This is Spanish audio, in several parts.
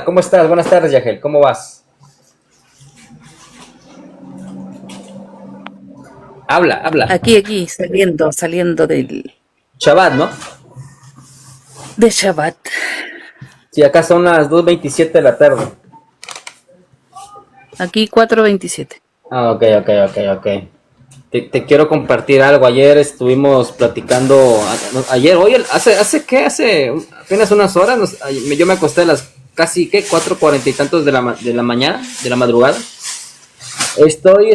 ¿Cómo estás? Buenas tardes, Yagel. ¿Cómo vas? Habla, habla. Aquí, saliendo Shabbat, ¿no? de Shabbat. Sí, acá son las 2:27 de la tarde. Aquí 4:27. Ah, ok, ok, ok, ok. Te quiero compartir algo. Ayer estuvimos platicando. Ayer, hoy, ¿hace qué? Hace apenas unas horas. Yo me acosté a las casi, ¿qué? 4:40 y tantos de la mañana, de la madrugada. Estoy,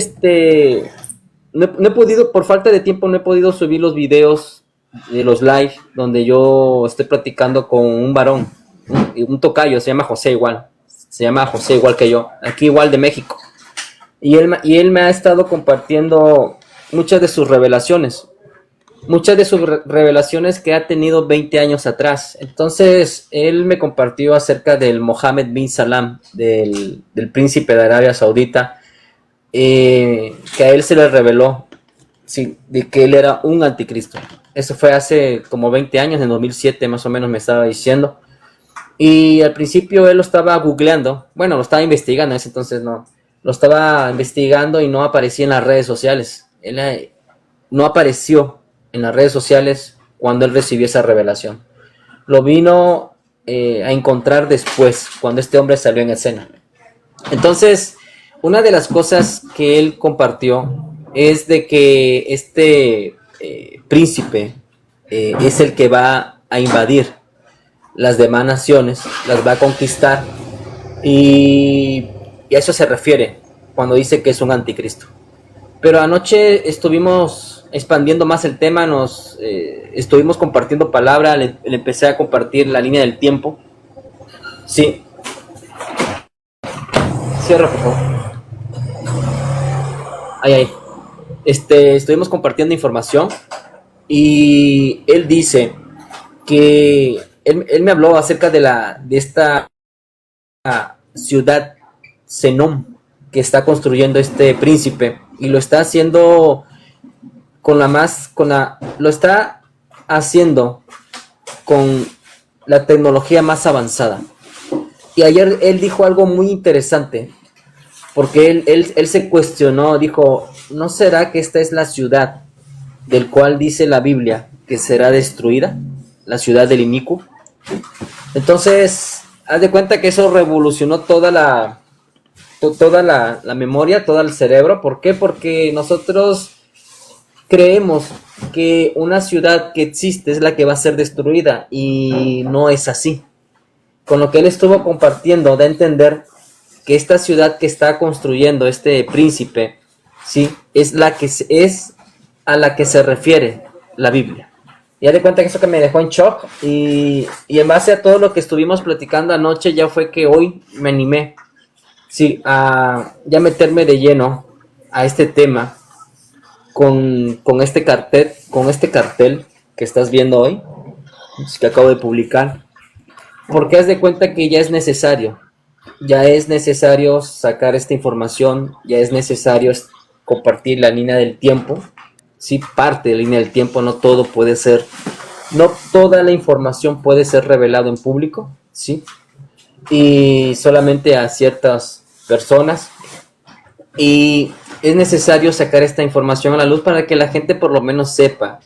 no he podido, por falta de tiempo, no he podido subir los videos de los live donde yo estoy platicando con un varón, un tocayo, se llama José igual. Se llama José igual que yo, aquí igual de México. Y él me ha estado compartiendo muchas de sus revelaciones. Muchas de sus revelaciones que ha tenido 20 años atrás. Entonces, él me compartió acerca del Mohammed bin Salam, del príncipe de Arabia Saudita, que a él se le reveló, sí, de que él era un anticristo. Eso fue hace como 20 años, en 2007 más o menos me estaba diciendo. Y al principio él lo estaba googleando, bueno, lo estaba investigando, en ese entonces no, lo estaba investigando y no aparecía en las redes sociales. Él no apareció en las redes sociales cuando él recibió esa revelación. Lo vino a encontrar después, cuando este hombre salió en escena. Entonces, una de las cosas que él compartió es de que este príncipe es el que va a invadir las demás naciones, las va a conquistar y, y a eso se refiere cuando dice que es un anticristo. Pero anoche estuvimos expandiendo más el tema, nos estuvimos compartiendo palabra, le empecé a compartir la línea del tiempo. Sí, cierra por favor. Ahí, ahí. Estuvimos compartiendo información y él dice que él me habló acerca de esta ciudad Zenom que está construyendo este príncipe y lo está haciendo lo está haciendo con la tecnología más avanzada. Y ayer él dijo algo muy interesante, porque él se cuestionó, dijo, ¿no será que esta es la ciudad del cual dice la Biblia que será destruida? La ciudad del inicuo. Entonces, haz de cuenta que eso revolucionó toda la memoria, todo el cerebro. ¿Por qué? Porque nosotros creemos que una ciudad que existe es la que va a ser destruida y no es así. Con lo que él estuvo compartiendo, da a entender que esta ciudad que está construyendo este príncipe, sí, es a la que se refiere la Biblia. Ya de cuenta que eso que me dejó en shock y en base a todo lo que estuvimos platicando anoche ya fue que hoy me animé, sí, a ya meterme de lleno a este tema con este cartel que estás viendo hoy, que acabo de publicar, porque haz de cuenta que ya es necesario sacar esta información, ya es necesario compartir la línea del tiempo, sí, parte de la línea del tiempo, no toda la información puede ser revelada en público, sí, y solamente a ciertas personas, y es necesario sacar esta información a la luz para que la gente por lo menos sepa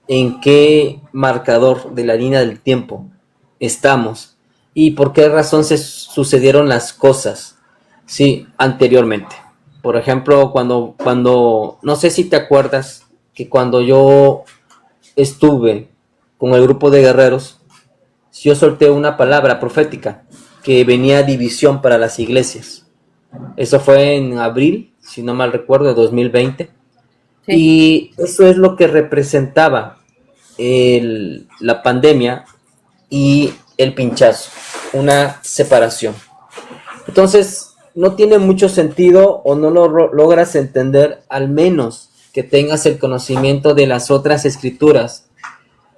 en qué marcador de la línea del tiempo estamos y por qué razón se sucedieron las cosas, sí, anteriormente. Por ejemplo, cuando no sé si te acuerdas que cuando yo estuve con el grupo de guerreros, yo solté una palabra profética que venía división para las iglesias. Eso fue en abril, si no mal recuerdo, de 2020. Sí. Y eso es lo que representaba la pandemia y el pinchazo, una separación. Entonces, no tiene mucho sentido o no lo logras entender, al menos que tengas el conocimiento de las otras escrituras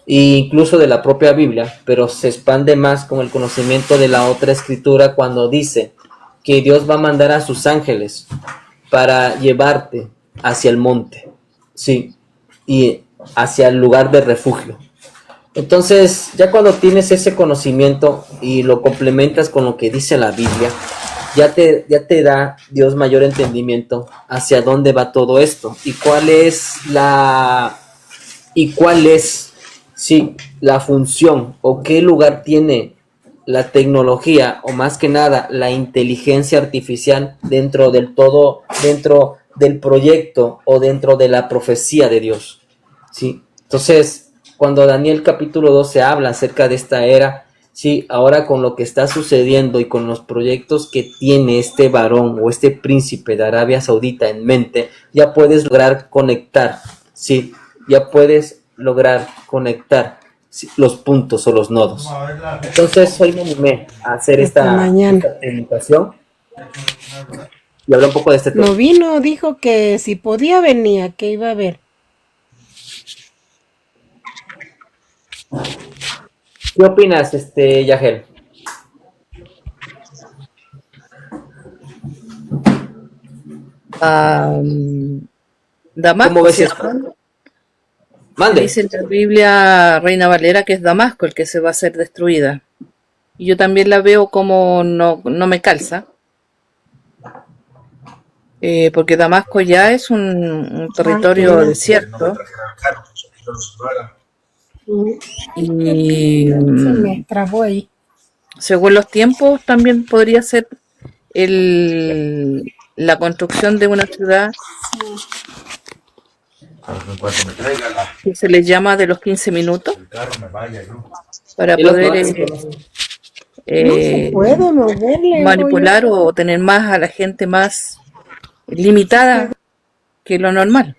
e incluso de la propia Biblia, pero se expande más con el conocimiento de la otra escritura cuando dice que Dios va a mandar a sus ángeles para llevarte hacia el monte, sí, y hacia el lugar de refugio. Entonces, ya cuando tienes ese conocimiento y lo complementas con lo que dice la Biblia, ya te da Dios mayor entendimiento hacia dónde va todo esto y cuál es, sí, la función o qué lugar tiene la tecnología o más que nada la inteligencia artificial dentro del todo, dentro del proyecto o dentro de la profecía de Dios. Sí, entonces cuando Daniel capítulo 12 habla acerca de esta era, sí, ahora con lo que está sucediendo y con los proyectos que tiene este varón o este príncipe de Arabia Saudita en mente, ya puedes lograr conectar, sí, ya puedes lograr conectar, sí, los puntos o los nodos. Entonces hoy me animé a hacer esta presentación y hablar un poco de este tema. No vino, dijo que si podía venía, que iba a ver. ¿Qué opinas, Yagel? Damasco, ¿Cómo ves ¿cierto? esto? Mande. Dice en la Biblia Reina Valera que es Damasco el que se va a ser destruida. Y yo también la veo como no me calza, porque Damasco ya es un territorio desierto y Se me trabó ahí. según los tiempos también podría ser la construcción de una ciudad que se les llama de los 15 minutos para Y los poder conozco. No se puede moverle. manipular o tener más a la gente más limitada que lo normal.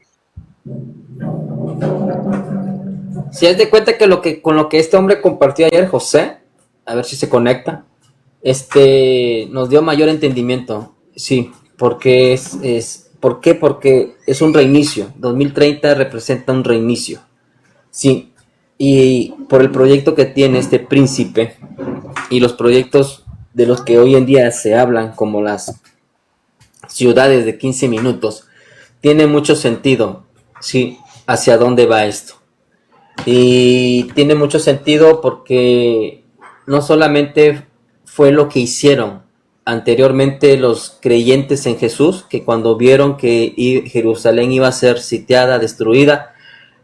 Si haz de cuenta que con lo que este hombre compartió ayer, José, a ver si se conecta, nos dio mayor entendimiento. Sí, porque ¿por qué? Porque es un reinicio. 2030 representa un reinicio. Sí, y por el proyecto que tiene este príncipe y los proyectos de los que hoy en día se hablan, como las ciudades de 15 minutos, tiene mucho sentido, sí, hacia dónde va esto. Y tiene mucho sentido porque no solamente fue lo que hicieron anteriormente los creyentes en Jesús, que cuando vieron que Jerusalén iba a ser sitiada, destruida,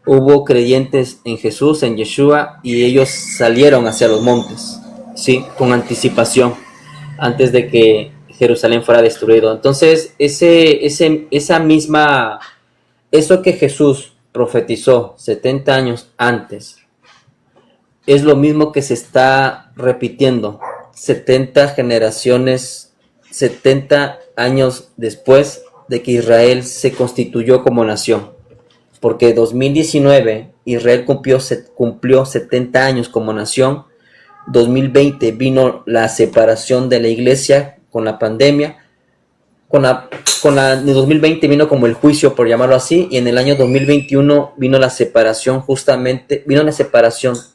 hubo creyentes en Jesús, en Yeshua, y ellos salieron hacia los montes, sí, con anticipación, antes de que Jerusalén fuera destruido. Entonces, eso que Jesús profetizó 70 años antes, es lo mismo que se está repitiendo 70 generaciones, 70 años después de que Israel se constituyó como nación. Porque 2019 Israel cumplió 70 años como nación. 2020 vino la separación de la iglesia con la pandemia. En 2020 vino como el juicio, por llamarlo así, y en el año 2021 vino la separación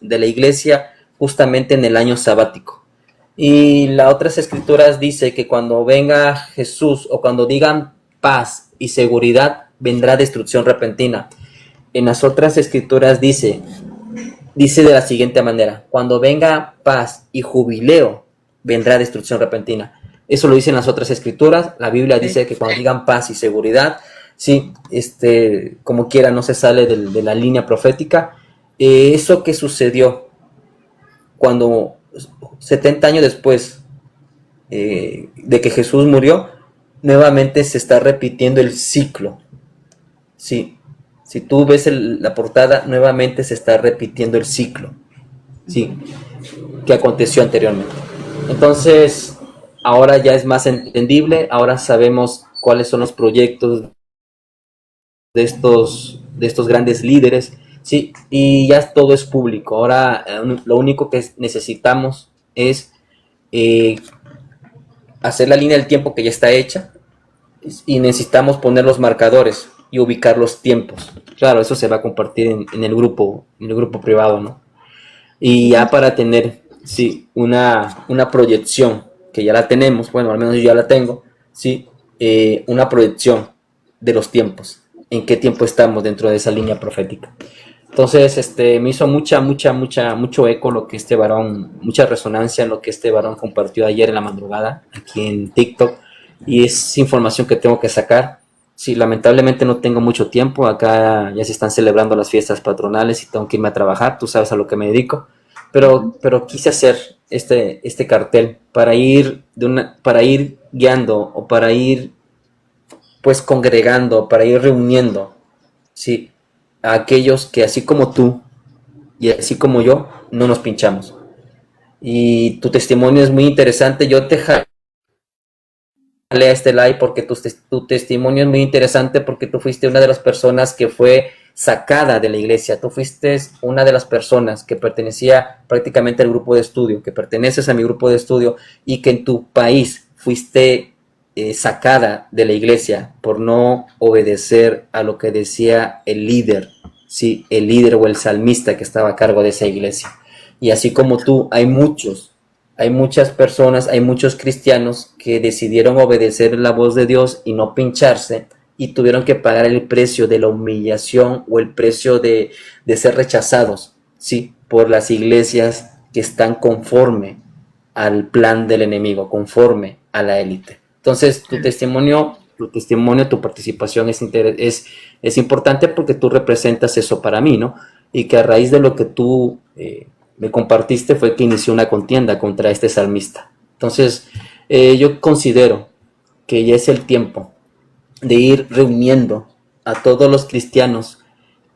de la iglesia justamente en el año sabático. Y las otras escrituras dice que cuando venga Jesús o cuando digan paz y seguridad, vendrá destrucción repentina. En las otras escrituras dice de la siguiente manera: cuando venga paz y jubileo, vendrá destrucción repentina. Eso lo dicen las otras escrituras. La Biblia dice que cuando digan paz y seguridad, sí, como quiera no se sale de la línea profética. Eso que sucedió cuando 70 años después de que Jesús murió, nuevamente se está repitiendo el ciclo. Sí, si tú ves la portada, nuevamente se está repitiendo el ciclo, sí, que aconteció anteriormente. Entonces, ahora ya es más entendible, ahora sabemos cuáles son los proyectos de estos grandes líderes, sí, y ya todo es público. Ahora lo único que necesitamos es hacer la línea del tiempo que ya está hecha, y necesitamos poner los marcadores y ubicar los tiempos. Claro, eso se va a compartir en el grupo privado, ¿no? Y ya para tener, sí, una proyección, que ya la tenemos, bueno, al menos yo ya la tengo, sí, una proyección de los tiempos, en qué tiempo estamos dentro de esa línea profética. Entonces, me hizo mucho eco lo que este varón, mucha resonancia lo que este varón compartió ayer en la madrugada, aquí en TikTok, y es información que tengo que sacar. Sí, lamentablemente no tengo mucho tiempo, acá ya se están celebrando las fiestas patronales y tengo que irme a trabajar, tú sabes a lo que me dedico, pero quise hacer este cartel para ir guiando o para ir pues congregando, para ir reuniendo, sí, a aquellos que así como tú y así como yo, no nos pinchamos. Y tu testimonio es muy interesante. Yo te jalé a este live porque tu testimonio es muy interesante porque tú fuiste una de las personas que fue sacada de la iglesia. Tú fuiste una de las personas que pertenecía prácticamente al grupo de estudio, que perteneces a mi grupo de estudio y que en tu país fuiste sacada de la iglesia por no obedecer a lo que decía el líder, ¿sí? El líder o el salmista que estaba a cargo de esa iglesia. Y así como tú, hay muchas personas, hay muchos cristianos que decidieron obedecer la voz de Dios y no pincharse y tuvieron que pagar el precio de la humillación o el precio de ser rechazados, ¿sí? Por las iglesias que están conforme al plan del enemigo, conforme a la élite. Entonces, tu testimonio, tu participación es importante porque tú representas eso para mí, ¿no? Y que a raíz de lo que tú me compartiste fue que inició una contienda contra este salmista. Entonces, yo considero que ya es el tiempo de ir reuniendo a todos los cristianos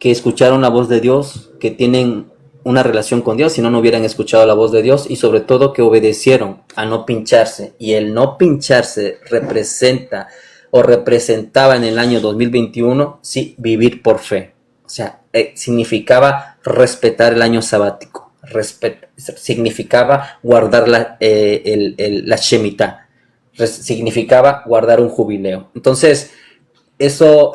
que escucharon la voz de Dios, que tienen una relación con Dios, si no, no hubieran escuchado la voz de Dios, y sobre todo que obedecieron a no pincharse, y el no pincharse representa o representaba en el año 2021, sí, vivir por fe, o sea, significaba respetar el año sabático, significaba guardar la Shemitah, significaba guardar un jubileo. Entonces, eso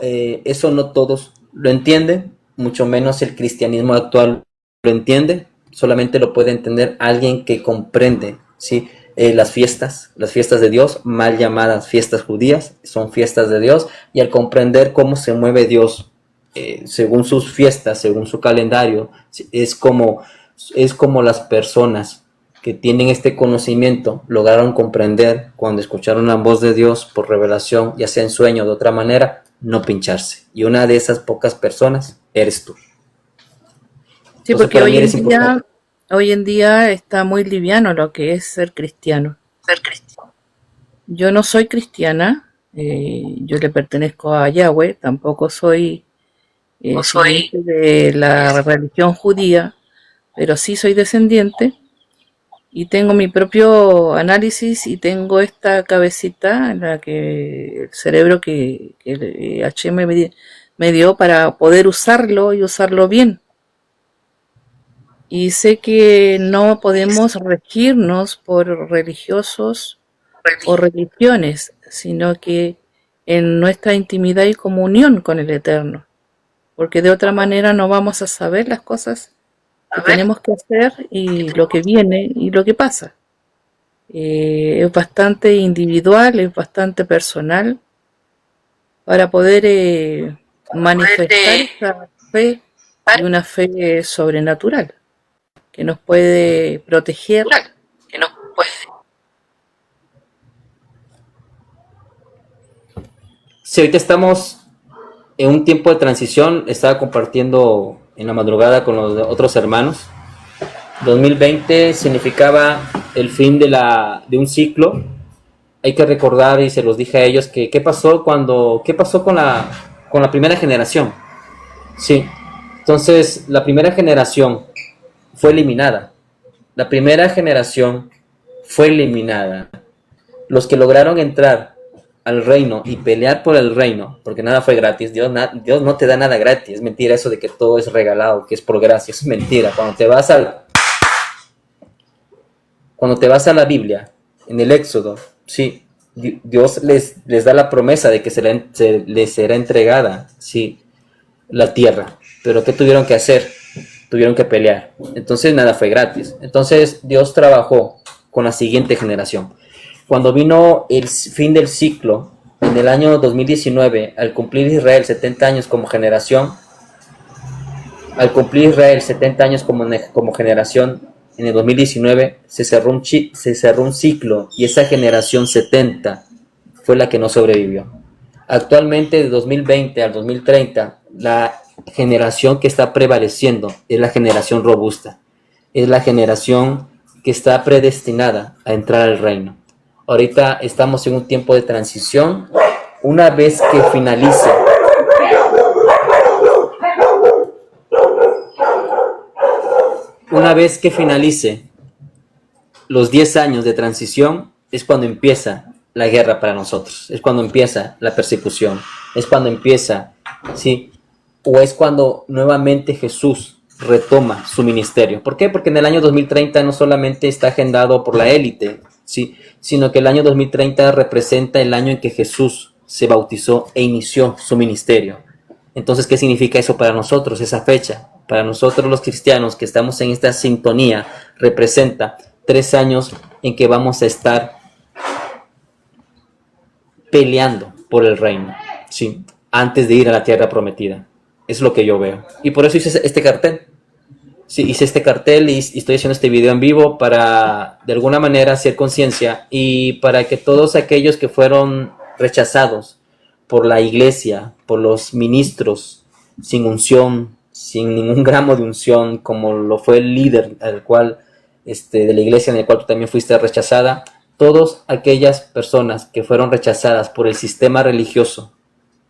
no todos lo entienden, mucho menos el cristianismo actual lo entiende, solamente lo puede entender alguien que comprende, ¿sí? Las fiestas de Dios, mal llamadas fiestas judías, son fiestas de Dios, y al comprender cómo se mueve Dios según sus fiestas, según su calendario, es como las personas que tienen este conocimiento lograron comprender cuando escucharon la voz de Dios por revelación, ya sea en sueño o de otra manera, no pincharse. Y una de esas pocas personas eres tú. Sí, Entonces, porque para mí eres importante. hoy en día está muy liviano lo que es ser cristiano. Yo no soy cristiana, yo le pertenezco a Yahweh, tampoco soy siguiente de la religión judía, pero sí soy descendiente y tengo mi propio análisis y tengo esta cabecita en la que el cerebro que el HM me dio para poder usarlo y usarlo bien. Y sé que no podemos regirnos por religiosos o religiones, sino que en nuestra intimidad y comunión con el Eterno, porque de otra manera no vamos a saber las cosas que tenemos que hacer y lo que viene y lo que pasa. Es bastante individual, es bastante personal para poder manifestar esa fe y una fe sobrenatural que nos puede proteger. Si ahorita estamos en un tiempo de transición, estaba compartiendo en la madrugada con los otros hermanos. 2020 significaba el fin de un ciclo. Hay que recordar, y se los dije a ellos, que qué pasó con la primera generación. Sí, entonces la primera generación fue eliminada. La primera generación fue eliminada. Los que lograron entrar al reino y pelear por el reino, porque nada fue gratis, Dios no te da nada gratis, es mentira eso de que todo es regalado, que es por gracia, es mentira. Cuando te vas a la Biblia, en el Éxodo, sí, Dios les da la promesa de que les será entregada, sí, la tierra, pero ¿qué tuvieron que hacer? Tuvieron que pelear, entonces nada fue gratis. Entonces Dios trabajó con la siguiente generación. Cuando vino el fin del ciclo, en el año 2019, al cumplir Israel 70 años como generación, Al cumplir Israel 70 años como generación, en el 2019 se cerró un ciclo y esa generación 70 fue la que no sobrevivió. Actualmente, de 2020 al 2030, la generación que está prevaleciendo es la generación robusta, es la generación que está predestinada a entrar al reino. Ahorita estamos en un tiempo de transición. Una vez que finalice los 10 años de transición, es cuando empieza la guerra para nosotros, es cuando empieza la persecución, es cuando empieza, ¿sí? O es cuando nuevamente Jesús retoma su ministerio. ¿Por qué? Porque en el año 2030 no solamente está agendado por la élite, ¿sí? Sino que el año 2030 representa el año en que Jesús se bautizó e inició su ministerio. Entonces, ¿qué significa eso para nosotros, esa fecha? Para nosotros los cristianos que estamos en esta sintonía, representa 3 años en que vamos a estar peleando por el reino, ¿sí? Antes de ir a la tierra prometida. Es lo que yo veo. Y por eso hice este cartel. Sí, hice este cartel y estoy haciendo este video en vivo para, de alguna manera, hacer conciencia y para que todos aquellos que fueron rechazados por la iglesia, por los ministros sin unción, sin ningún gramo de unción, como lo fue el líder al cual, de la iglesia en el cual tú también fuiste rechazada, todas aquellas personas que fueron rechazadas por el sistema religioso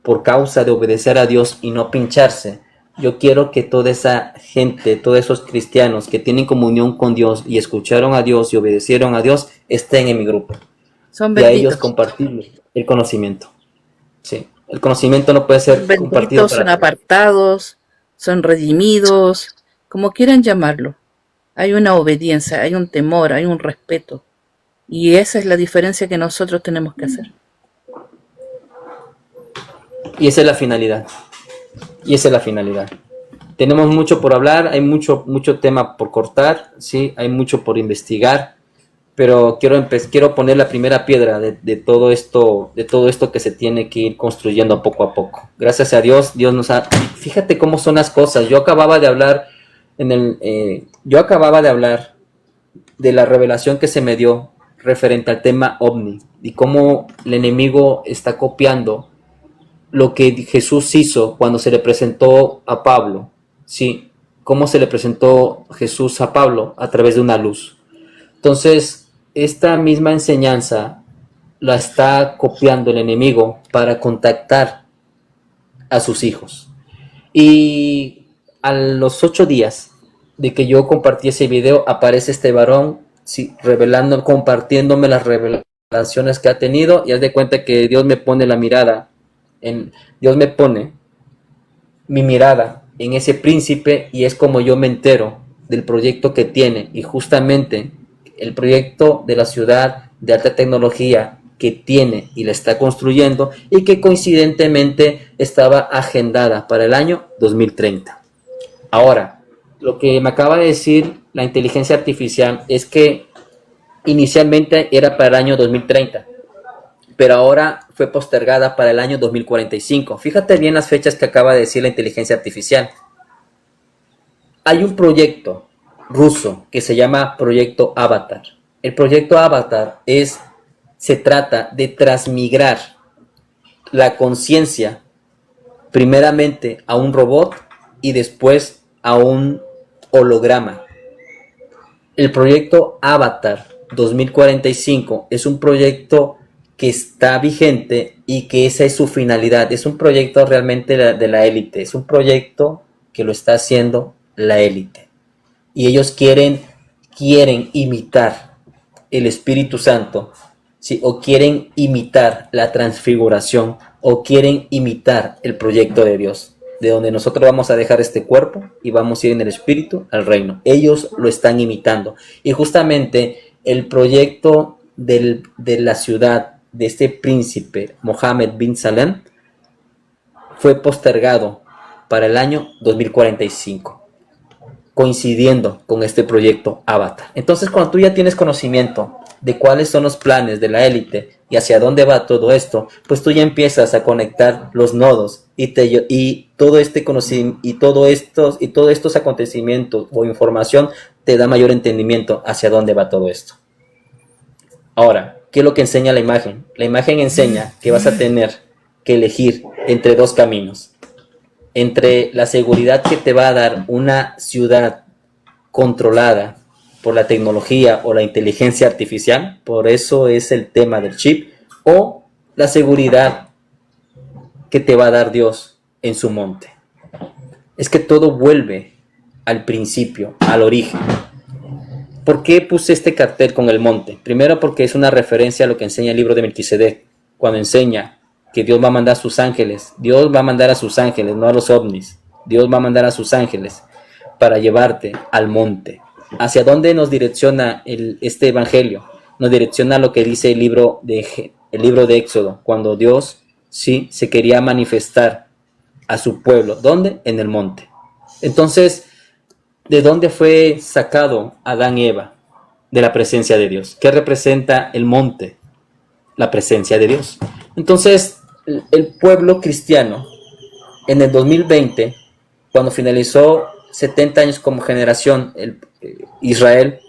por causa de obedecer a Dios y no pincharse, yo quiero que toda esa gente, todos esos cristianos que tienen comunión con Dios y escucharon a Dios y obedecieron a Dios, estén en mi grupo. Son y a benditos. ellos compartirles el conocimiento. Sí, el conocimiento no puede ser Son compartido benditos, son apartados, son redimidos, como quieran llamarlo. Hay una obediencia, hay un temor, hay un respeto. Y esa es la diferencia que nosotros tenemos que hacer. Y esa es la finalidad. Tenemos mucho por hablar, hay mucho tema por cortar, ¿sí? Hay mucho por investigar, pero quiero poner la primera piedra de todo esto que se tiene que ir construyendo poco a poco. Gracias a Dios, Dios nos ha... Fíjate cómo son las cosas. Yo acababa de hablar de la revelación que se me dio referente al tema ovni y cómo el enemigo está copiando lo que Jesús hizo cuando se le presentó a Pablo, ¿sí? Cómo se le presentó Jesús a Pablo a través de una luz. Entonces, esta misma enseñanza la está copiando el enemigo para contactar a sus hijos. Y a los 8 días de que yo compartí ese video, aparece este varón, sí, compartiéndome las revelaciones que ha tenido, y haz de cuenta que Dios me pone Dios me pone mi mirada en ese príncipe y es como yo me entero del proyecto que tiene, y justamente el proyecto de la ciudad de alta tecnología que tiene y la está construyendo y que coincidentemente estaba agendada para el año 2030. Ahora, lo que me acaba de decir la inteligencia artificial es que inicialmente era para el año 2030. Pero ahora fue postergada para el año 2045. Fíjate bien las fechas que acaba de decir la inteligencia artificial. Hay un proyecto ruso que se llama Proyecto Avatar. El Proyecto Avatar se trata de transmigrar la conciencia primeramente a un robot y después a un holograma. El Proyecto Avatar 2045 es un proyecto que está vigente y que esa es su finalidad. Es un proyecto realmente de la élite, es un proyecto que lo está haciendo la élite. Y ellos quieren imitar el Espíritu Santo, ¿sí? O quieren imitar la transfiguración, o quieren imitar el proyecto de Dios, de donde nosotros vamos a dejar este cuerpo y vamos a ir en el Espíritu al reino. Ellos lo están imitando. Y justamente el proyecto de la ciudad de este príncipe Mohammed bin Salem fue postergado para el año 2045, coincidiendo con este proyecto Avatar. Entonces, cuando tú ya tienes conocimiento de cuáles son los planes de la élite, y hacia dónde va todo esto, pues tú ya empiezas a conectar los nodos y todo este conocimiento y todos estos acontecimientos o información te da mayor entendimiento hacia dónde va todo esto. Ahora, ¿qué es lo que enseña la imagen? La imagen enseña que vas a tener que elegir entre dos caminos. Entre la seguridad que te va a dar una ciudad controlada por la tecnología o la inteligencia artificial, por eso es el tema del chip, o la seguridad que te va a dar Dios en su monte. Es que todo vuelve al principio, al origen. ¿Por qué puse este cartel con el monte? Primero porque es una referencia a lo que enseña el libro de Melquisedec, cuando enseña que Dios va a mandar a sus ángeles. Dios va a mandar a sus ángeles, no a los ovnis. Dios va a mandar a sus ángeles para llevarte al monte. ¿Hacia dónde nos direcciona este evangelio? Nos direcciona a lo que dice el libro de Éxodo, cuando Dios sí se quería manifestar a su pueblo. ¿Dónde? En el monte. Entonces, ¿de dónde fue sacado Adán y Eva? De la presencia de Dios. ¿Qué representa el monte? La presencia de Dios. Entonces, el pueblo cristiano, en el 2020, cuando finalizó 70 años como generación Israel,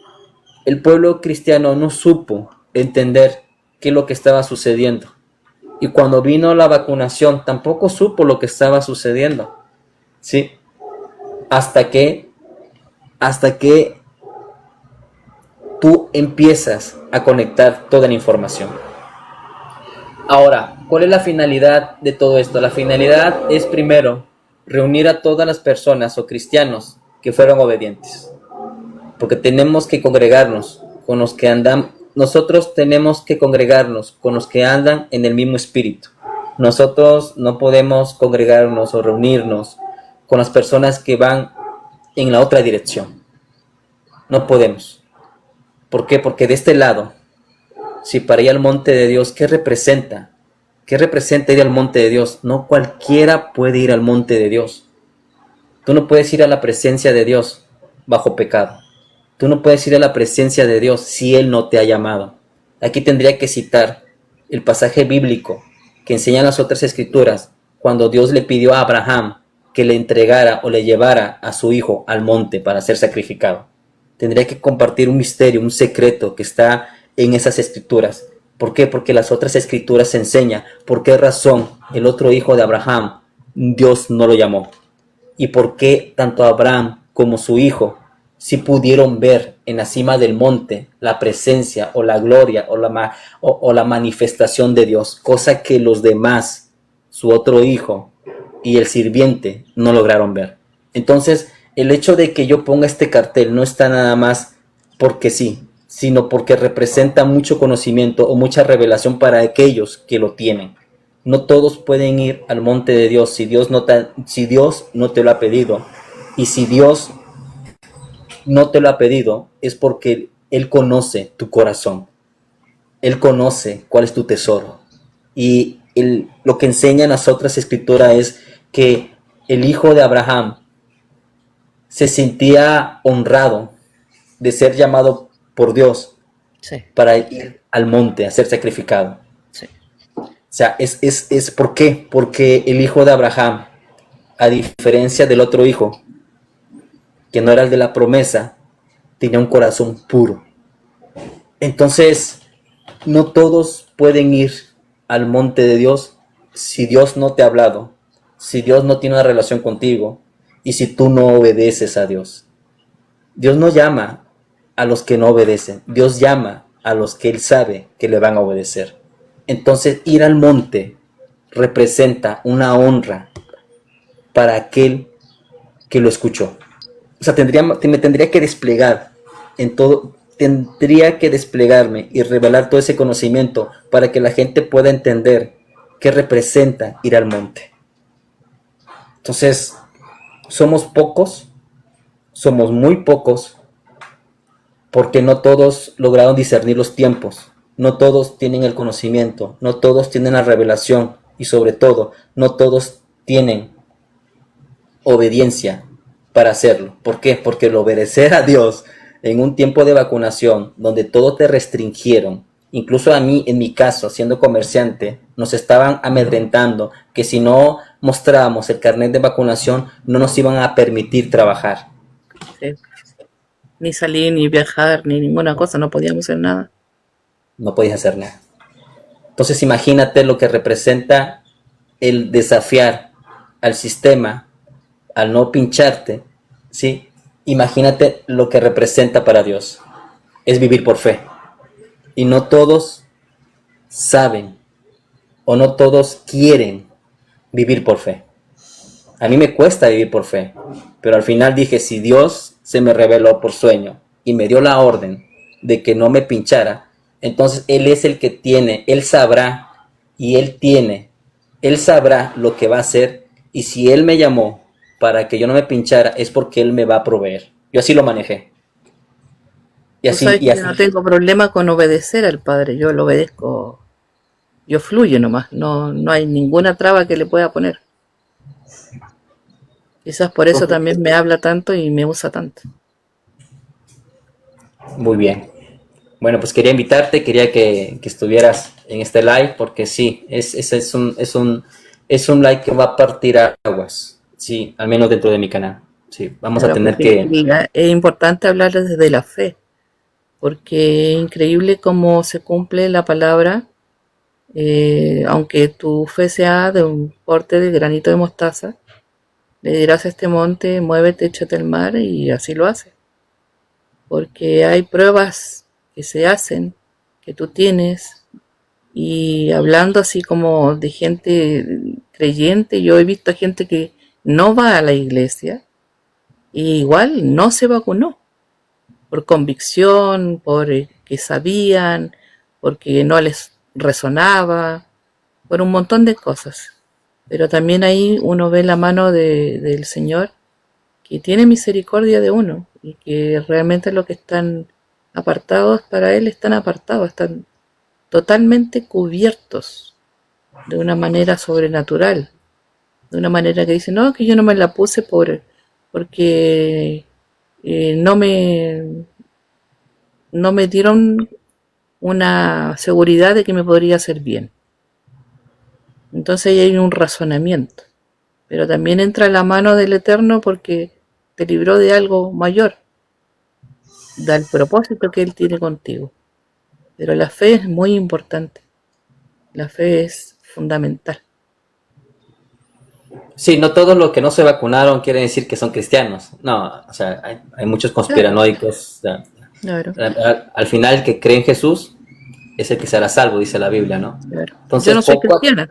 el pueblo cristiano no supo entender qué es lo que estaba sucediendo. Y cuando vino la vacunación, tampoco supo lo que estaba sucediendo. ¿Sí? Hasta que tú empiezas a conectar toda la información. Ahora, ¿cuál es la finalidad de todo esto? La finalidad es, primero, reunir a todas las personas o cristianos que fueron obedientes. Porque tenemos que congregarnos con los que andan. Nosotros tenemos que congregarnos con los que andan en el mismo espíritu. Nosotros no podemos congregarnos o reunirnos con las personas que van en la otra dirección. No podemos. ¿Por qué? Porque de este lado, si para ir al monte de Dios, ¿qué representa? ¿Qué representa ir al monte de Dios? No cualquiera puede ir al monte de Dios. Tú no puedes ir a la presencia de Dios bajo pecado. Tú no puedes ir a la presencia de Dios si Él no te ha llamado. Aquí tendría que citar el pasaje bíblico que enseñan las otras escrituras cuando Dios le pidió a Abraham que le entregara o le llevara a su hijo al monte para ser sacrificado. Tendría que compartir un misterio, un secreto que está en esas escrituras. ¿Por qué? Porque las otras escrituras enseñan por qué razón el otro hijo de Abraham Dios no lo llamó. Y por qué tanto Abraham como su hijo sí pudieron ver en la cima del monte la presencia o la gloria o la manifestación de Dios, cosa que los demás, su otro hijo y el sirviente, no lograron ver. Entonces, el hecho de que yo ponga este cartel no está nada más porque sí, sino porque representa mucho conocimiento o mucha revelación para aquellos que lo tienen. No todos pueden ir al monte de Dios si Dios no te lo ha pedido. Y si Dios no te lo ha pedido, es porque Él conoce tu corazón. Él conoce cuál es tu tesoro. Y lo que enseñan las otras escrituras es que el hijo de Abraham se sentía honrado de ser llamado por Dios, Sí, para ir al monte a ser sacrificado. sí. O sea, es ¿por qué? Porque el hijo de Abraham, a diferencia del otro hijo, que no era el de la promesa, tenía un corazón puro. Entonces, no todos pueden ir al monte de Dios si Dios no te ha hablado, si Dios no tiene una relación contigo y si tú no obedeces a Dios. Dios no llama a los que no obedecen, Dios llama a los que Él sabe que le van a obedecer. Entonces, ir al monte representa una honra para aquel que lo escuchó. O sea, me tendría que desplegar en todo, tendría que desplegarme y revelar todo ese conocimiento para que la gente pueda entender qué representa ir al monte. Entonces, somos pocos, somos muy pocos, porque no todos lograron discernir los tiempos, no todos tienen el conocimiento, no todos tienen la revelación y sobre todo, no todos tienen obediencia para hacerlo. ¿Por qué? Porque el obedecer a Dios en un tiempo de vacunación donde todo te restringieron, Incluso a mí, en mi caso, siendo comerciante, nos estaban amedrentando que si no mostrábamos el carnet de vacunación, no nos iban a permitir trabajar. Sí. Ni salir, ni viajar, ni ninguna cosa, no podíamos hacer nada. No podías hacer nada. Entonces imagínate lo que representa el desafiar al sistema, al no pincharte, ¿sí? Imagínate lo que representa para Dios. Es vivir por fe. Y no todos saben o no todos quieren vivir por fe. A mí me cuesta vivir por fe, pero al final dije, si Dios se me reveló por sueño y me dio la orden de que no me pinchara, entonces Él es el que tiene, Él sabrá y Él sabrá lo que va a hacer, y si Él me llamó para que yo no me pinchara es porque Él me va a proveer. Yo así lo manejé. Y Tú así, sabes y que yo así. no tengo problema con obedecer al Padre, yo lo obedezco, yo fluyo nomás, no hay ninguna traba que le pueda poner. Quizás por eso también me habla tanto y me usa tanto. Muy bien. Bueno, pues quería invitarte, quería que estuvieras en este live, porque sí, es un live que va a partir aguas, sí, al menos dentro de mi canal. Sí, vamos a Claro, tener porque que... es importante hablar desde la fe, porque es increíble cómo se cumple la palabra, aunque tu fe sea de un porte de granito de mostaza, le dirás a este monte, muévete, échate al mar, y así lo hace. Porque hay pruebas que se hacen, que tú tienes, y hablando así como de gente creyente, yo he visto gente que no va a la iglesia y igual no se vacunó por convicción, por que sabían, porque no les resonaba, por un montón de cosas. Pero también ahí uno ve la mano del Señor, que tiene misericordia de uno y que realmente los que están apartados para Él están apartados, están totalmente cubiertos de una manera sobrenatural, de una manera que dice, no, que yo no me la puse porque no me dieron una seguridad de que me podría hacer bien. Entonces ahí hay un razonamiento, pero también entra la mano del Eterno porque te libró de algo mayor, del propósito que Él tiene contigo. Pero la fe es muy importante, la fe es fundamental. Sí, no todos los que no se vacunaron quieren decir que son cristianos. No, o sea, hay muchos conspiranoicos. O sea, Claro, al final, el que cree en Jesús es el que será salvo, dice la Biblia, ¿no? claro. Yo Entonces, no soy cristiana,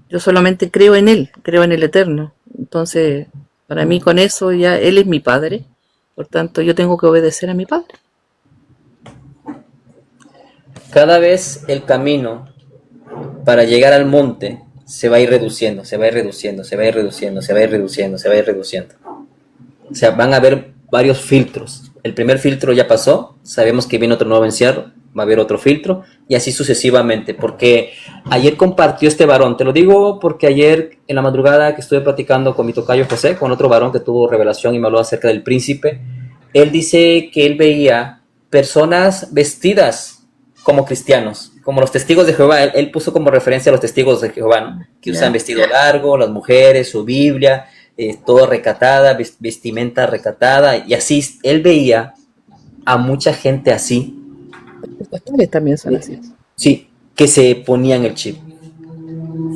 yo solamente creo en Él, creo en el Eterno. Entonces, para mí con eso ya Él es mi Padre, por tanto yo tengo que obedecer a mi Padre. cada vez el camino para llegar al monte se va a ir reduciendo, se va a ir reduciendo, se va a ir reduciendo, se va a ir reduciendo, se va a ir reduciendo. O sea, van a haber varios filtros. El primer filtro ya pasó, sabemos que viene otro nuevo encierro, va a haber otro filtro, y así sucesivamente, porque ayer compartió este varón, te lo digo porque ayer en la madrugada que estuve platicando con mi tocayo José, con otro varón que tuvo revelación y me habló acerca del príncipe, él dice que él veía personas vestidas como cristianos, como los testigos de Jehová. Él puso como referencia a los testigos de Jehová, ¿no? Que usan vestido largo, las mujeres, su Biblia, todo recatada, vestimenta recatada, y así él veía a mucha gente así. Los pastores también son así. Sí, que se ponían el chip.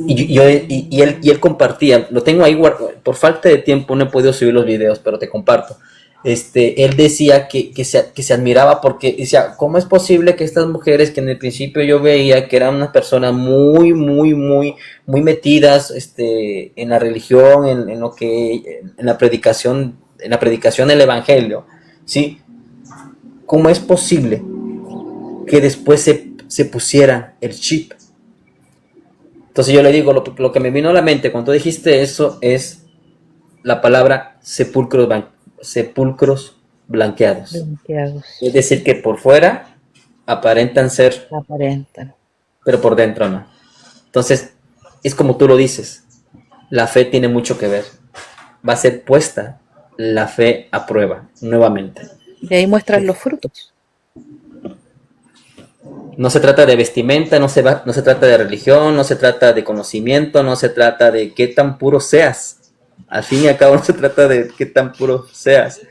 Y él compartía, lo tengo ahí por falta de tiempo no he podido subir los videos, pero te comparto. Él decía que se admiraba porque decía, ¿cómo es posible que estas mujeres que en el principio yo veía que eran unas personas muy, muy, muy, muy metidas en la religión, en la predicación del evangelio, ¿sí? ¿Cómo es posible que después se pusieran el chip? Entonces yo le digo, lo que me vino a la mente cuando dijiste eso es la palabra sepulcros blanqueados. Es decir, que por fuera aparentan ser, Aparentan. pero por dentro no. Entonces, es como tú lo dices, la fe tiene mucho que ver. Va a ser puesta la fe a prueba nuevamente. Y ahí muestran los frutos. No se trata de vestimenta, no se trata de religión, no se trata de conocimiento, no se trata de qué tan puro seas. Al fin y al cabo no se trata de qué tan puro seas.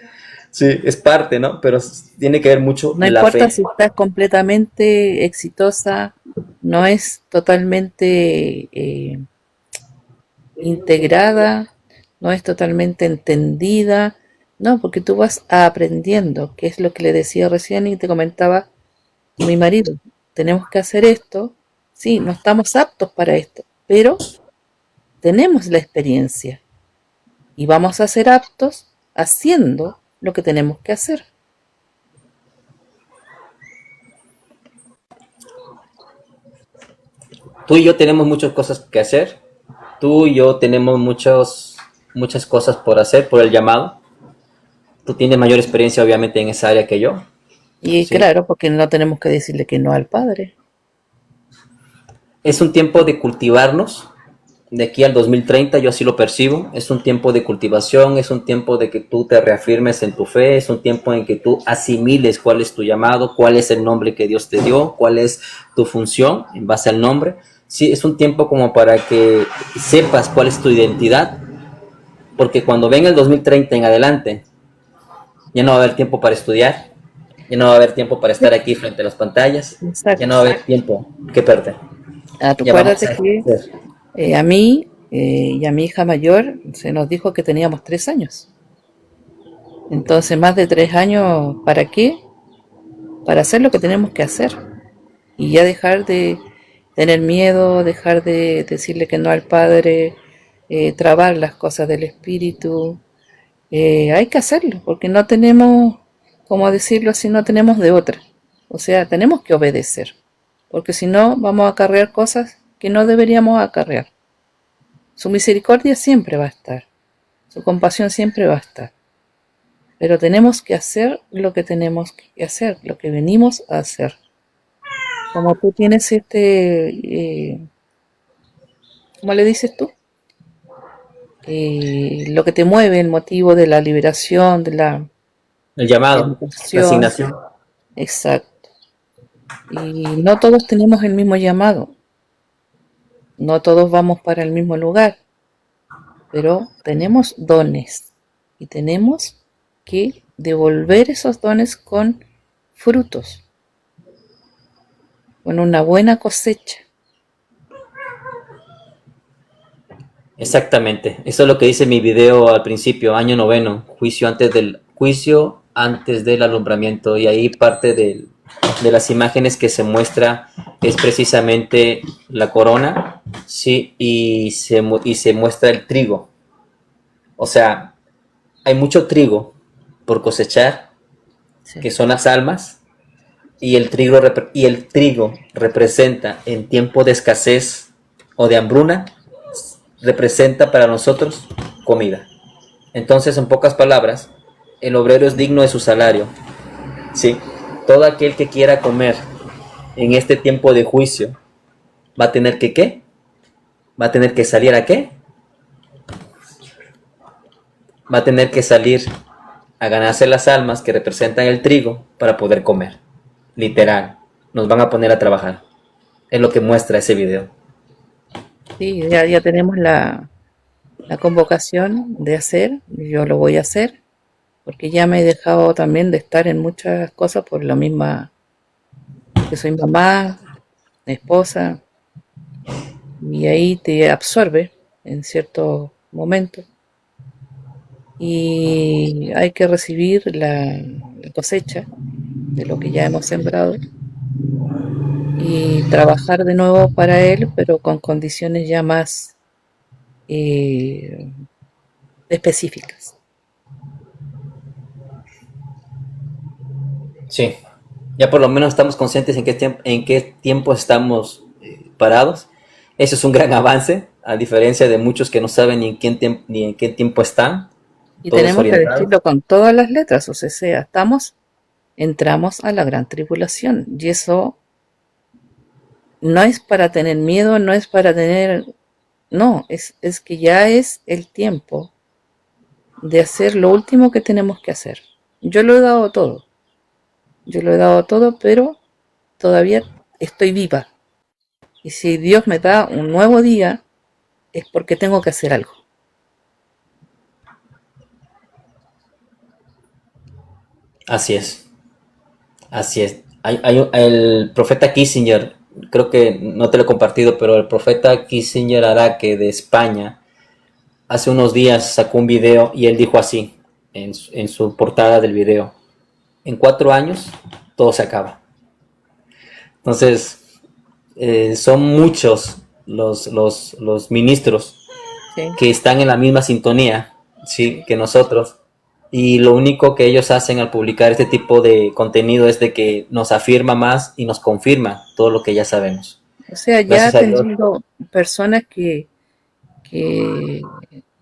Sí, es parte, ¿no? Pero tiene que ver mucho No la importa fe. si estás completamente exitosa, no es totalmente integrada, no es totalmente entendida, no, porque tú vas aprendiendo, que es lo que le decía recién y te comentaba mi marido. Tenemos que hacer esto, sí, no estamos aptos para esto, pero tenemos la experiencia y vamos a ser aptos haciendo lo que tenemos que hacer. Tú y yo tenemos muchas cosas que hacer. Tú y yo tenemos muchas cosas por hacer, por el llamado. Tú tienes mayor experiencia, obviamente, en esa área que yo. Y Sí. claro, porque no tenemos que decirle que no al Padre. Es un tiempo de cultivarnos. De aquí al 2030, yo así lo percibo. Es un tiempo de cultivación, es un tiempo de que tú te reafirmes en tu fe, es un tiempo en que tú asimiles cuál es tu llamado, cuál es el nombre que Dios te dio, cuál es tu función en base al nombre. Sí, es un tiempo como para que sepas cuál es tu identidad, porque cuando venga el 2030 en adelante, ya no va a haber tiempo para estudiar, ya no va a haber tiempo para estar aquí frente a las pantallas, ya no Exacto. va a haber tiempo que perder. Ya vamos Acuérdate a que ejercer. a mí y a mi hija mayor se nos dijo que teníamos 3 años. Entonces, más de 3 años, ¿para qué? Para hacer lo que tenemos que hacer. Y ya dejar de tener miedo, dejar de decirle que no al Padre, trabar las cosas del espíritu. Hay que hacerlo, porque no tenemos, como decirlo así, no tenemos de otra. O sea, tenemos que obedecer, porque si no vamos a acarrear cosas que no deberíamos acarrear. Su misericordia siempre va a estar, su compasión siempre va a estar, pero tenemos que hacer lo que tenemos que hacer, lo que venimos a hacer. Como tú tienes ¿cómo le dices tú? Lo que te mueve, el motivo de la liberación, de la El llamado, la educación, asignación. exacto. Y no todos tenemos el mismo llamado, no todos vamos para el mismo lugar, pero tenemos dones y tenemos que devolver esos dones con frutos, con una buena cosecha. Exactamente, eso es lo que dice mi video al principio, año noveno, juicio antes del alumbramiento, y ahí parte de las imágenes que se muestra es precisamente la corona, sí, y se muestra el trigo. O sea, hay mucho trigo por cosechar, Sí. que son las almas, y el trigo representa en tiempo de escasez o de hambruna, representa para nosotros comida. Entonces, en pocas palabras, el obrero es digno de su salario. ¿Sí? Todo aquel que quiera comer en este tiempo de juicio va a tener que ¿qué? Va a tener que salir a ¿qué? Va a tener que salir a ganarse las almas que representan el trigo para poder comer. Literal. Nos van a poner a trabajar. Es lo que muestra ese video. Sí, ya tenemos la convocación de hacer, yo lo voy a hacer, porque ya me he dejado también de estar en muchas cosas por la misma que soy mamá, esposa, y ahí te absorbe en ciertos momentos. Y hay que recibir la cosecha de lo que ya hemos sembrado y trabajar de nuevo para él, pero con condiciones ya más eh, específicas. Sí. Ya por lo menos estamos conscientes en qué tiempo estamos parados. Eso es un gran avance, a diferencia de muchos que no saben ni en qué tiempo están, Y todos tenemos que orientados. decirlo con todas las letras, o sea, entramos a la gran tribulación. Y eso no es para tener miedo, no es para tener, no, es que ya es el tiempo de hacer lo último que tenemos que hacer. Yo lo he dado todo, pero todavía estoy viva. Y si Dios me da un nuevo día, es porque tengo que hacer algo. Así es, así es. El profeta Kissinger, creo que no te lo he compartido, pero el profeta Kissinger Araque de España, hace unos días sacó un video y él dijo así, en su portada del video: en 4 años todo se acaba. Entonces, son muchos los ministros ¿Sí? que están en la misma sintonía, ¿sí?, que nosotros. Y lo único que ellos hacen al publicar este tipo de contenido es de que nos afirma más y nos confirma todo lo que ya sabemos. O sea, ya Gracias a Dios. teniendo personas que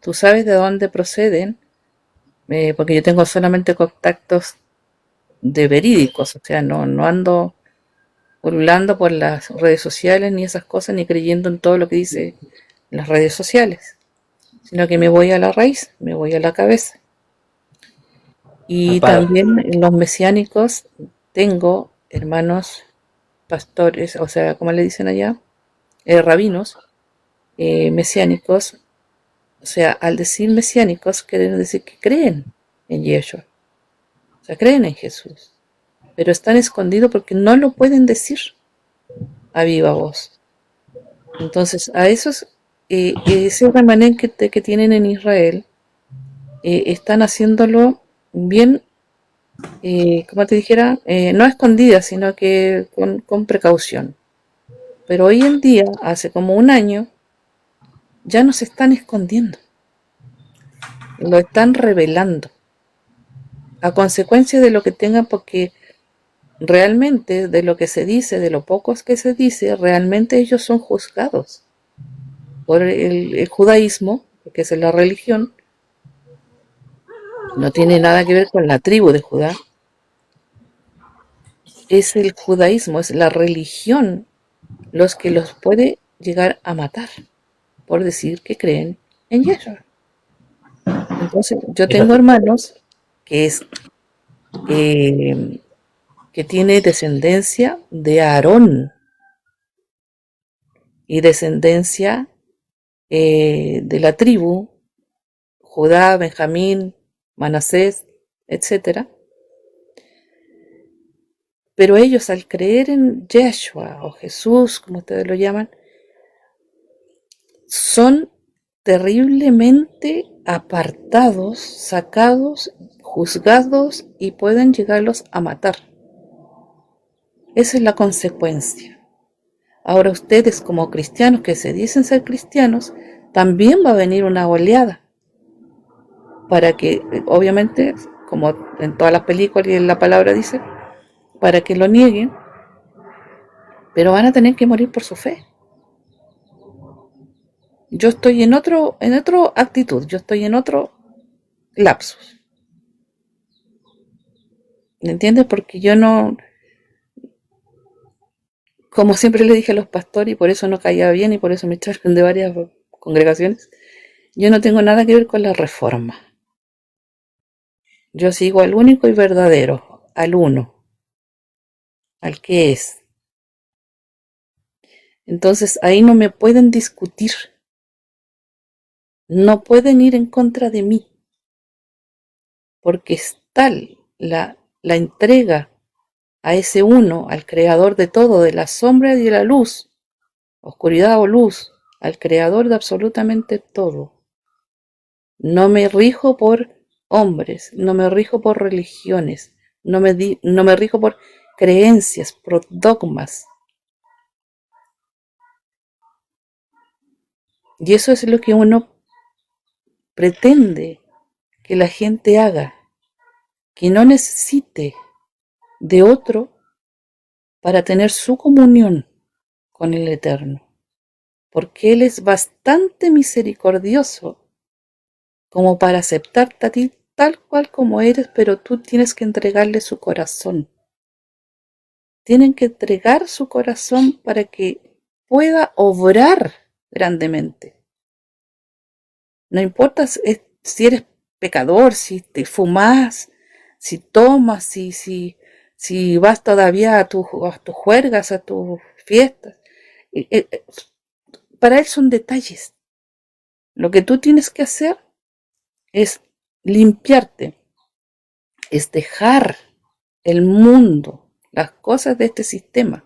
tú sabes de dónde proceden, porque yo tengo solamente contactos de verídicos, o sea, no ando pululando por las redes sociales ni esas cosas, ni creyendo en todo lo que dice las redes sociales, sino que me voy a la raíz, me voy a la cabeza. Y Amparo. también en los mesiánicos tengo hermanos pastores, o sea, como le dicen allá, rabinos mesiánicos. O sea, al decir mesiánicos, quieren decir que creen en Yeshua, o sea, creen en Jesús, pero están escondidos porque no lo pueden decir a viva voz. Entonces, a esos, ese remanente que tienen en Israel, están haciéndolo bien, como te dijera, no a escondidas, sino que con precaución. Pero hoy en día, hace como un año, ya no se están escondiendo, lo están revelando, a consecuencia de lo que tengan, porque realmente de lo que se dice, de lo pocos que se dice, realmente ellos son juzgados por el judaísmo, que es la religión, no tiene nada que ver con la tribu de Judá, es el judaísmo, es la religión los que los puede llegar a matar por decir que creen en Yeshua. Entonces, yo tengo Fíjate. hermanos que es eh, que tiene descendencia de Aarón y descendencia de la tribu Judá, Benjamín, Manasés, etcétera. Pero ellos, al creer en Yeshua o Jesús, como ustedes lo llaman, son terriblemente apartados, sacados, juzgados y pueden llegarlos a matar. Esa es la consecuencia. Ahora ustedes, como cristianos que se dicen ser cristianos, también va a venir una oleada para que, obviamente, como en todas las películas y en la palabra dice, para que lo nieguen, pero van a tener que morir por su fe. Yo estoy en otro actitud, yo estoy en otro lapsus. ¿Me entiendes? Porque yo no, como siempre le dije a los pastores, y por eso no caía bien y por eso me echaron de varias congregaciones, yo no tengo nada que ver con la reforma. Yo sigo al único y verdadero, al uno, al que es. Entonces ahí no me pueden discutir, no pueden ir en contra de mí, porque es tal la entrega a ese uno, al creador de todo, de la sombra y de la luz, oscuridad o luz, al creador de absolutamente todo. No me rijo por hombres, no me rijo por religiones, no me rijo por creencias, por dogmas. Y eso es lo que uno pretende que la gente haga, que no necesite de otro para tener su comunión con el Eterno, porque Él es bastante misericordioso como para aceptarte a ti tal cual como eres, pero tú tienes que entregarle su corazón. Tienen que entregar su corazón para que pueda obrar grandemente. No importa si eres pecador, si te fumas, si tomas, si vas todavía a tus juergas, a tus fiestas. Para él son detalles. Lo que tú tienes que hacer es limpiarte, es dejar el mundo, las cosas de este sistema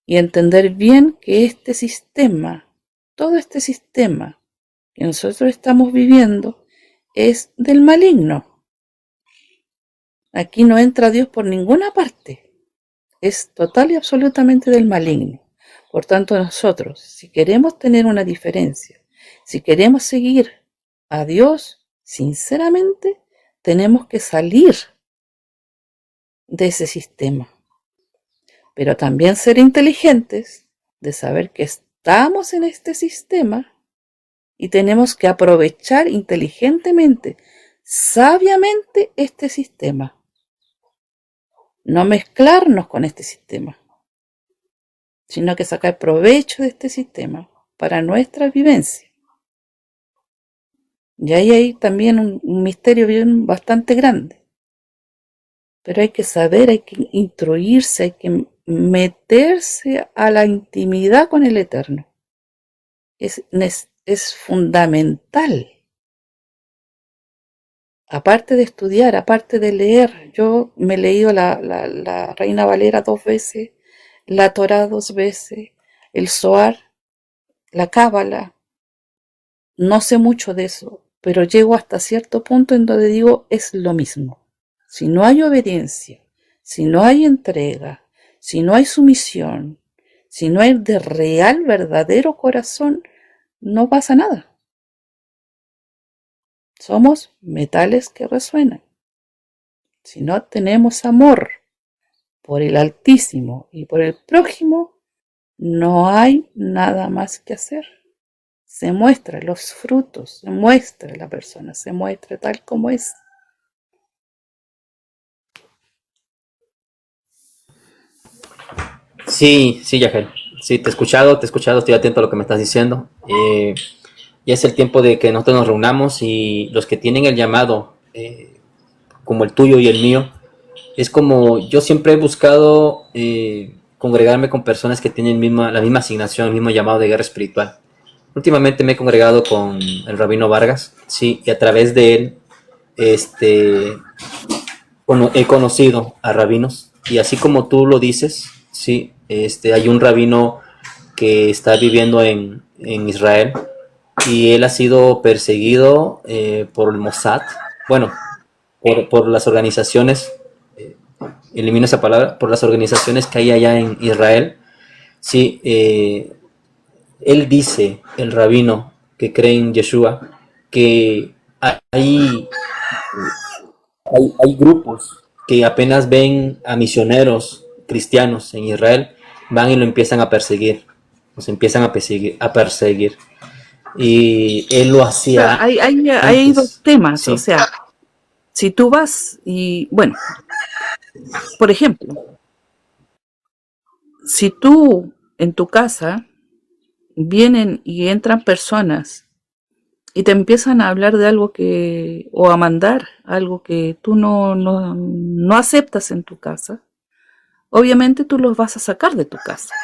y entender bien que este sistema, todo este sistema que nosotros estamos viviendo es del maligno. Aquí no entra Dios por ninguna parte, es total y absolutamente del maligno. Por tanto, nosotros, si queremos tener una diferencia, si queremos seguir a Dios, sinceramente, tenemos que salir de ese sistema. Pero también ser inteligentes de saber que estamos en este sistema y tenemos que aprovechar inteligentemente, sabiamente este sistema. No mezclarnos con este sistema, sino que sacar provecho de este sistema para nuestra vivencia. Y ahí hay también un misterio bien bastante grande. Pero hay que saber, hay que instruirse, hay que meterse a la intimidad con el Eterno. Es fundamental. Aparte de estudiar, aparte de leer, yo me he leído la Reina Valera 2 veces, la Torá 2 veces, el Zohar, la Cábala. No sé mucho de eso, pero llego hasta cierto punto en donde digo es lo mismo. Si no hay obediencia, si no hay entrega, si no hay sumisión, si no hay de real, verdadero corazón, no pasa nada. Somos metales que resuenan. Si no tenemos amor por el Altísimo y por el prójimo, no hay nada más que hacer. Se muestra los frutos, se muestra la persona, se muestra tal como es. Sí, sí, Yahel. Sí, te he escuchado, estoy atento a lo que me estás diciendo. Ya es el tiempo de que nosotros nos reunamos y los que tienen el llamado, como el tuyo y el mío, es como yo siempre he buscado congregarme con personas que tienen la misma asignación, el mismo llamado de guerra espiritual. Últimamente me he congregado con el Rabino Vargas, sí, y a través de él he conocido a rabinos, y así como tú lo dices, sí, hay un rabino que está viviendo en Israel, y él ha sido perseguido por el Mossad, bueno, por las organizaciones, elimino esa palabra, por las organizaciones que hay allá en Israel. Sí, él dice, el rabino que cree en Yeshua, que hay grupos que apenas ven a misioneros cristianos en Israel, van y lo empiezan a perseguir, los empiezan a perseguir. Y él lo hacía Hay dos antes. temas, Sí. o sea, si tú vas y, bueno, por ejemplo, si tú en tu casa vienen y entran personas y te empiezan a hablar de algo o a mandar algo que tú no aceptas en tu casa, obviamente tú los vas a sacar de tu casa.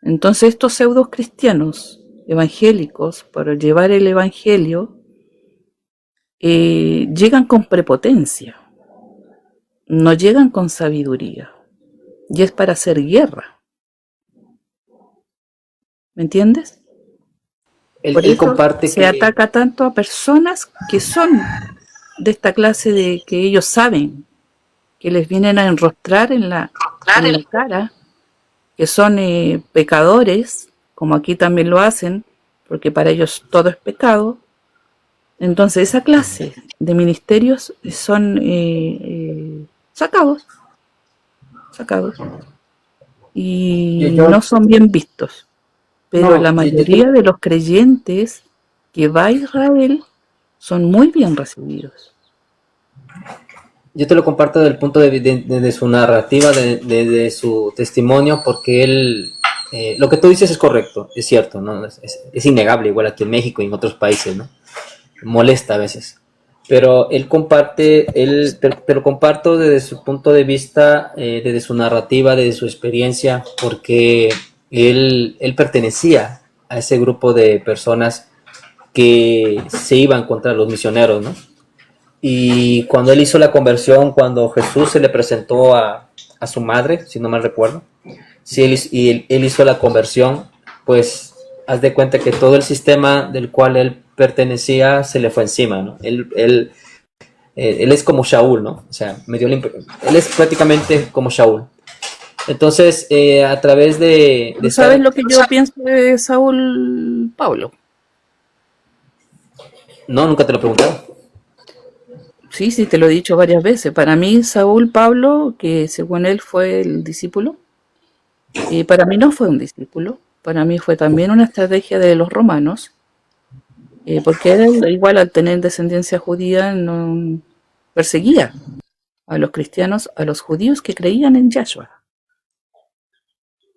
Entonces estos pseudos cristianos evangélicos, para llevar el evangelio, llegan con prepotencia, no llegan con sabiduría, y es para hacer guerra. ¿Me entiendes? Por Él eso comparte se que ataca tanto a personas que son de esta clase, de que ellos saben, que les vienen a enrostrar en la cara, que son pecadores, como aquí también lo hacen, porque para ellos todo es pecado. Entonces esa clase de ministerios son sacados y yo no son bien vistos. Pero la no, mayoría de los creyentes que va a Israel son muy bien recibidos. yo te lo comparto del punto de su narrativa, de su testimonio, porque él, lo que tú dices es correcto, es cierto, ¿no? Es innegable, igual aquí en México y en otros países, ¿no? Molesta a veces. pero él comparte, te lo comparto desde su punto de vista, desde su narrativa, desde su experiencia, porque él pertenecía a ese grupo de personas que se iban contra los misioneros, ¿no? Y cuando él hizo la conversión, cuando Jesús se le presentó a su madre, si no mal recuerdo, si él hizo la conversión, pues haz de cuenta que todo el sistema del cual él pertenecía se le fue encima, ¿no? Él es como Shaul, ¿no? O sea, él es prácticamente como Shaul. Entonces, a través de ¿Tú estar... sabes lo que yo pienso de Saúl Pablo? No, nunca te lo he preguntado. Sí, sí, te lo he dicho varias veces. Para mí, Saúl Pablo, que según él fue el discípulo, para mí no fue un discípulo. Para mí fue también una estrategia de los romanos, porque él, igual al tener descendencia judía, no perseguía a los cristianos, a los judíos que creían en Yahshua,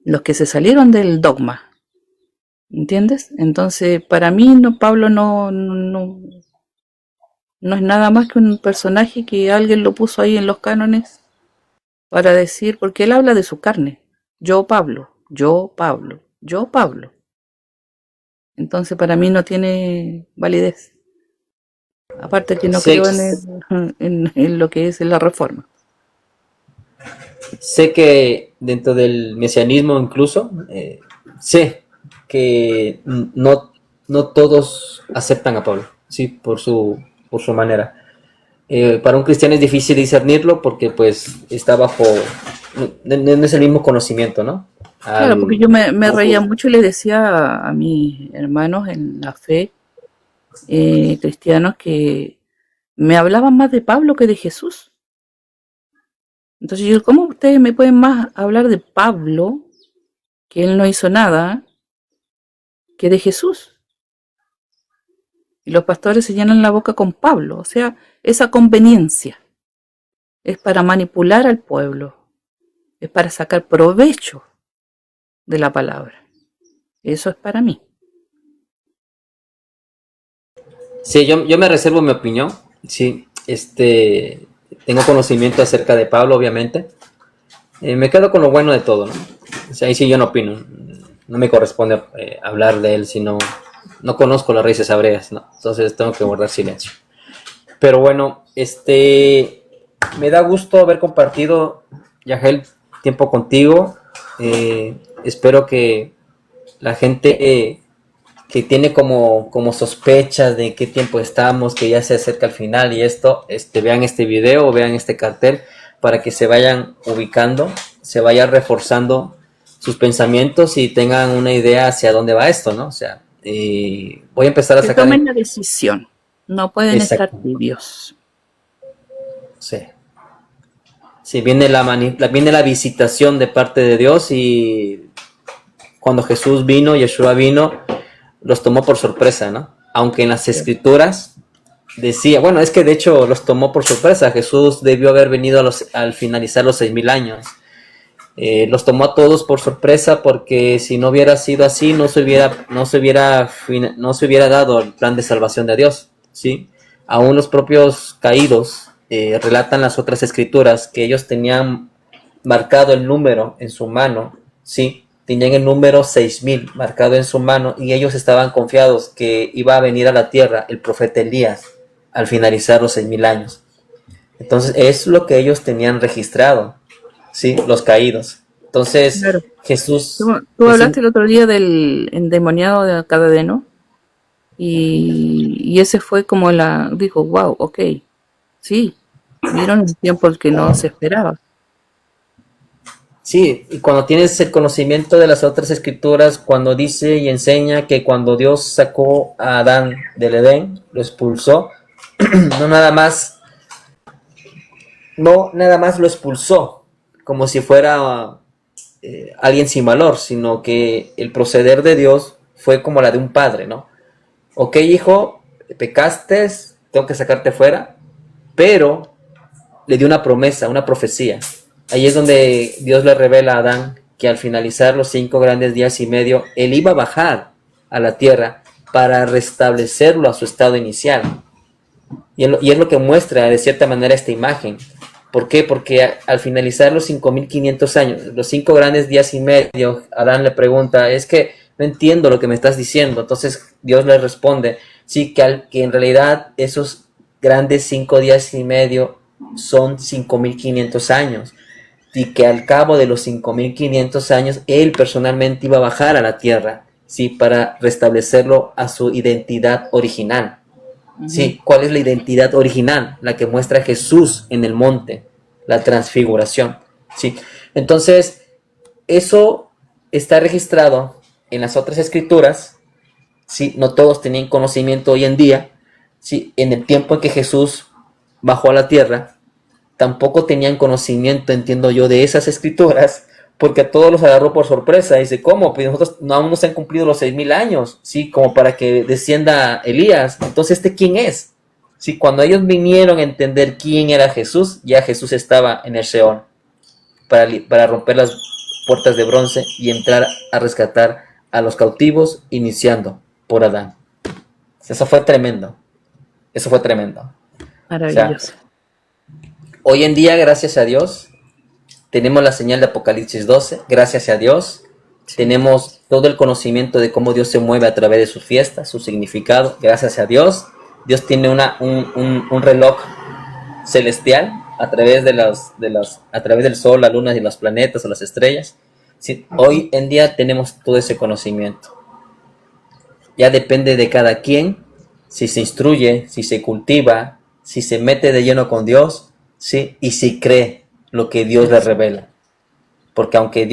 los que se salieron del dogma, ¿entiendes? Entonces, para mí, Pablo no es nada más que un personaje que alguien lo puso ahí en los cánones para decir, porque él habla de su carne. Yo, Pablo, yo, Pablo, yo, Pablo. Entonces, para mí no tiene validez. Aparte que no Sé, creo en lo que es la reforma. sé que dentro del mesianismo incluso, sé que no todos aceptan a Pablo, sí, por su manera. Para un cristiano es difícil discernirlo porque pues está bajo, no es el mismo conocimiento, ¿no? Claro, porque Al, yo me reía mucho y le decía a mis hermanos en la fe, cristianos, que me hablaban más de Pablo que de Jesús. Entonces yo, ¿cómo ustedes me pueden más hablar de Pablo, que él no hizo nada, que de Jesús? Y los pastores se llenan la boca con Pablo. O sea, esa conveniencia es para manipular al pueblo, es para sacar provecho de la palabra. Eso es para mí. sí, yo me reservo mi opinión, sí, tengo conocimiento acerca de Pablo, obviamente. Me quedo con lo bueno de todo, ¿no? O sea, ahí sí yo no opino, no me corresponde hablar de él, si no conozco las raíces hebreas, ¿no? Entonces tengo que guardar silencio. Pero bueno, me da gusto haber compartido, Yahel, tiempo contigo. Espero que la gente que tiene como sospechas de qué tiempo estamos, que ya se acerca al final y esto, vean este video, vean este cartel, para que se vayan ubicando, se vayan reforzando sus pensamientos y tengan una idea hacia dónde va esto, ¿no? O sea, voy a empezar a Que sacar... tomen la decisión. No pueden estar Exacto. tibios. Sí. Sí, viene la visitación de parte de Dios y cuando Jesús vino, Yeshua vino, los tomó por sorpresa, ¿no? Aunque en las escrituras decía, bueno, es que de hecho los tomó por sorpresa. Jesús debió haber venido al finalizar los 6,000 años. Los tomó a todos por sorpresa porque si no hubiera sido así, no se hubiera dado el plan de salvación de Dios, ¿sí? Aún los propios caídos relatan las otras escrituras que ellos tenían marcado el número en su mano, ¿sí? Tenían el número 6,000 marcado en su mano y ellos estaban confiados que iba a venir a la tierra el profeta Elías al finalizar los 6,000 años. Entonces es lo que ellos tenían registrado, ¿sí? Los caídos. Entonces Claro. Jesús... Tú hablaste el otro día del endemoniado de Cadadeno y ese fue como dijo, wow, ok, sí, vieron un tiempo el que no se esperaba. Sí, y cuando tienes el conocimiento de las otras escrituras, cuando dice y enseña que cuando Dios sacó a Adán del Edén, lo expulsó, no nada más, no nada más lo expulsó como si fuera alguien sin valor, sino que el proceder de Dios fue como la de un padre, ¿no? Ok, hijo, pecaste, tengo que sacarte fuera, pero le dio una promesa, una profecía. Ahí es donde Dios le revela a Adán que al finalizar los 5 grandes días y medio, él iba a bajar a la tierra para restablecerlo a su estado inicial. Y es lo que muestra de cierta manera esta imagen. ¿Por qué? Porque al finalizar los 5.500 años, los 5 grandes días y medio, Adán le pregunta, es que no entiendo lo que me estás diciendo. Entonces Dios le responde, sí, que en realidad esos grandes 5 días y medio son 5.500 años. Y que al cabo de los 5.500 años, él personalmente iba a bajar a la tierra, ¿sí? Para restablecerlo a su identidad original. Sí, ¿cuál es la identidad original? La que muestra Jesús en el monte, la transfiguración. Sí, entonces eso está registrado en las otras escrituras. Sí, no todos tenían conocimiento hoy en día. Sí, en el tiempo en que Jesús bajó a la tierra, tampoco tenían conocimiento, entiendo yo, de esas escrituras, porque a todos los agarró por sorpresa. Dice, ¿cómo? Pues nosotros aún no se han cumplido los 6.000 años, ¿sí? Como para que descienda Elías. Entonces, ¿este quién es? Sí, cuando ellos vinieron a entender quién era Jesús, ya Jesús estaba en el Sheol para romper las puertas de bronce y entrar a rescatar a los cautivos, iniciando por Adán. Eso fue tremendo. Eso fue tremendo. Maravilloso. O sea, hoy en día, gracias a Dios, tenemos la señal de Apocalipsis 12, gracias a Dios. Tenemos todo el conocimiento de cómo Dios se mueve a través de sus fiestas, su significado, gracias a Dios. Dios tiene un reloj celestial a través a través del sol, la luna y los planetas o las estrellas. Sí, hoy en día tenemos todo ese conocimiento. Ya depende de cada quien, si se instruye, si se cultiva, si se mete de lleno con Dios, sí, y si cree lo que Dios le revela. Porque aunque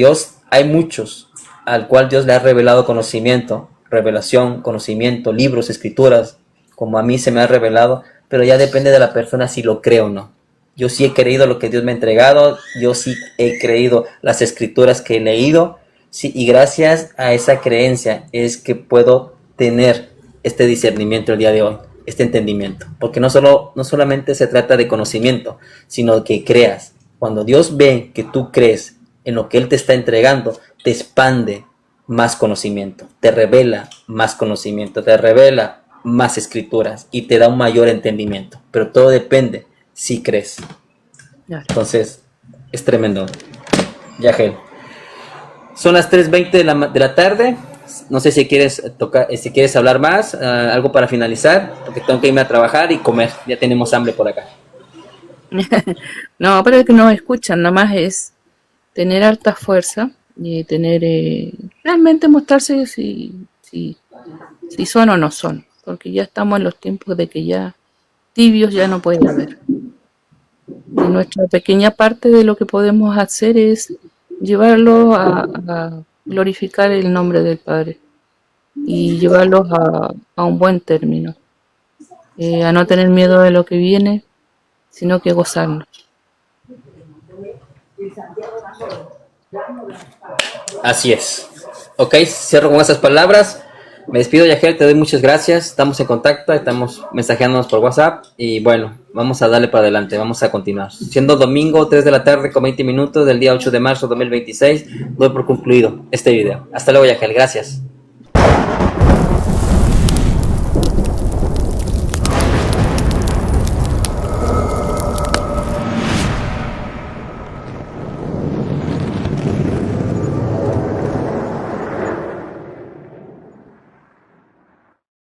hay muchos al cual Dios le ha revelado conocimiento, revelación, conocimiento, libros, escrituras, como a mí se me ha revelado, pero ya depende de la persona si lo cree o no. Yo sí he creído lo que Dios me ha entregado, yo sí he creído las escrituras que he leído, sí, y gracias a esa creencia es que puedo tener este discernimiento el día de hoy, este entendimiento, porque no solamente se trata de conocimiento, sino que creas. Cuando Dios ve que tú crees en lo que Él te está entregando, te expande más conocimiento, te revela más conocimiento, te revela más escrituras y te da un mayor entendimiento. Pero todo depende si crees. Entonces, es tremendo. Yahel. Son las 3:20 de la tarde. No sé si quieres si quieres hablar más, algo para finalizar, porque tengo que irme a trabajar y comer. Ya tenemos hambre por acá. No, para el que nos escuchan, nada más es tener harta fuerza y tener realmente mostrarse si son o no son, porque ya estamos en los tiempos de que ya tibios ya no puede haber. Y nuestra pequeña parte de lo que podemos hacer es llevarlos a glorificar el nombre del Padre y llevarlos a un buen término, a no tener miedo de lo que viene, sino que gozarnos. Así es. Ok, cierro con esas palabras. Me despido, Yahel, te doy muchas gracias. Estamos en contacto, estamos mensajeándonos por WhatsApp. Y bueno, vamos a darle para adelante, vamos a continuar. Siendo domingo, 3 de la tarde con 20 minutos del día 8 de marzo de 2026, doy por concluido este video. Hasta luego, Yahel, gracias.